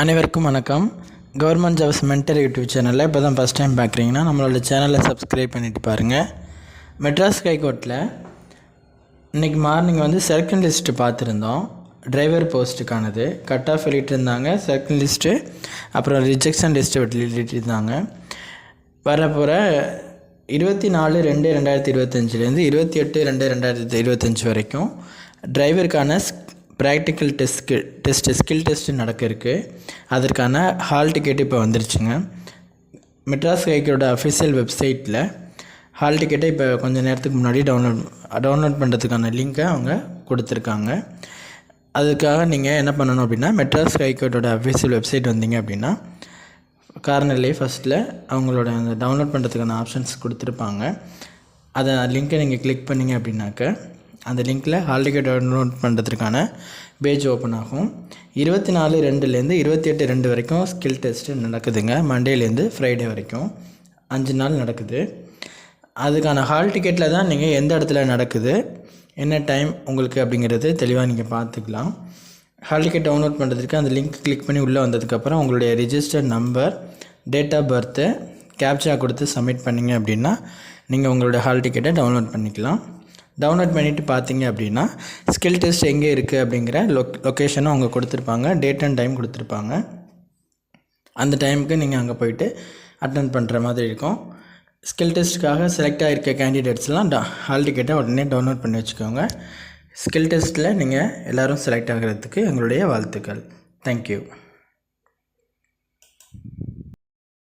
அனைவருக்கும் வணக்கம். Government jobs mentor YouTube சேனலில் இப்போ தான் ஃபஸ்ட் டைம் பார்க்குறீங்கன்னா நம்மளோட சேனலை சப்ஸ்கிரைப் பண்ணிவிட்டு பாருங்கள். மெட்ராஸ் ஹைகோர்ட்டில் இன்றைக்கி மார்னிங் செலக்ஷன் லிஸ்ட்டு பார்த்துருந்தோம். டிரைவர் போஸ்ட்டுக்கானது கட் ஆஃப் வெளியிட்டிருந்தாங்க. செலக்ஷன் லிஸ்ட்டு அப்புறம் ரிஜெக்ஷன் லிஸ்ட்டு வெளியிட்டிருந்தாங்க. வரப்போகிற 24/2/2025 28/2/2025 வரைக்கும் டிரைவருக்கான ப்ராக்டிக்கல் ஸ்கில் டெஸ்ட்டு நடக்க இருக்குது. அதற்கான ஹால் டிக்கெட் இப்போ வந்துருச்சுங்க. மெட்ராஸ் ஹைகோர்ட்டோட அஃபிஷியல் வெப்சைட்டில் ஹால் டிக்கெட்டை இப்போ கொஞ்சம் நேரத்துக்கு முன்னாடி டவுன்லோட் பண்ணுறதுக்கான லிங்க்கை அவங்க கொடுத்துருக்காங்க. அதுக்காக நீங்கள் என்ன பண்ணணும் அப்படின்னா, மெட்ராஸ் ஹைகோர்ட்டோட அஃபிஷியல் வெப்சைட் வந்தீங்க அப்படின்னா கார்னர்லேயே ஃபஸ்ட்டில் அவங்களோட அந்த டவுன்லோட் பண்ணுறதுக்கான ஆப்ஷன்ஸ் கொடுத்துருப்பாங்க. அதை லிங்க்கை நீங்கள் கிளிக் பண்ணிங்க அப்படின்னாக்க அந்த லிங்க்கில் ஹால் டிக்கெட் டவுன்லோட் பண்ணுறதுக்கான பேஜ் ஓப்பன் ஆகும். 24/2 28/2 வரைக்கும் ஸ்கில் டெஸ்ட்டு நடக்குதுங்க. மண்டேலேருந்து ஃப்ரைடே வரைக்கும் 5 நாள் நடக்குது. அதுக்கான ஹால் டிக்கெட்டில் தான் நீங்கள் எந்த இடத்துல நடக்குது, என்ன டைம் உங்களுக்கு அப்படிங்கிறது தெளிவாக நீங்கள் பார்த்துக்கலாம். ஹால் டிக்கெட் டவுன்லோட் பண்ணுறதுக்கு அந்த லிங்க் கிளிக் பண்ணி உள்ளே வந்ததுக்கப்புறம் உங்களுடைய registered number, date of birth, captcha கொடுத்து சப்மிட் பண்ணிங்க அப்படின்னா நீங்கள் உங்களோட ஹால் டிக்கெட்டை டவுன்லோட் பண்ணிக்கலாம். டவுன்லோட் பண்ணிவிட்டு பார்த்தீங்க அப்படின்னா ஸ்கில் டெஸ்ட் எங்கே இருக்குது அப்படிங்கிற லொக்கேஷனும் அவங்க கொடுத்துருப்பாங்க. டேட் அண்ட் டைம் கொடுத்துருப்பாங்க. அந்த டைமுக்கு நீங்கள் அங்கே போயிட்டு அட்டென்ட் பண்ணுற மாதிரி இருக்கும். ஸ்கில் டெஸ்ட்டுக்காக செலக்ட் ஆகிருக்க கேண்டிடேட்ஸ்லாம் ஹால் டிக்கெட்டை உடனே டவுன்லோட் பண்ணி வச்சுக்கோங்க. ஸ்கில் டெஸ்ட்டில் நீங்கள் எல்லோரும் செலக்ட் ஆகிறதுக்கு எங்களுடைய வாழ்த்துக்கள். தேங்க்யூ.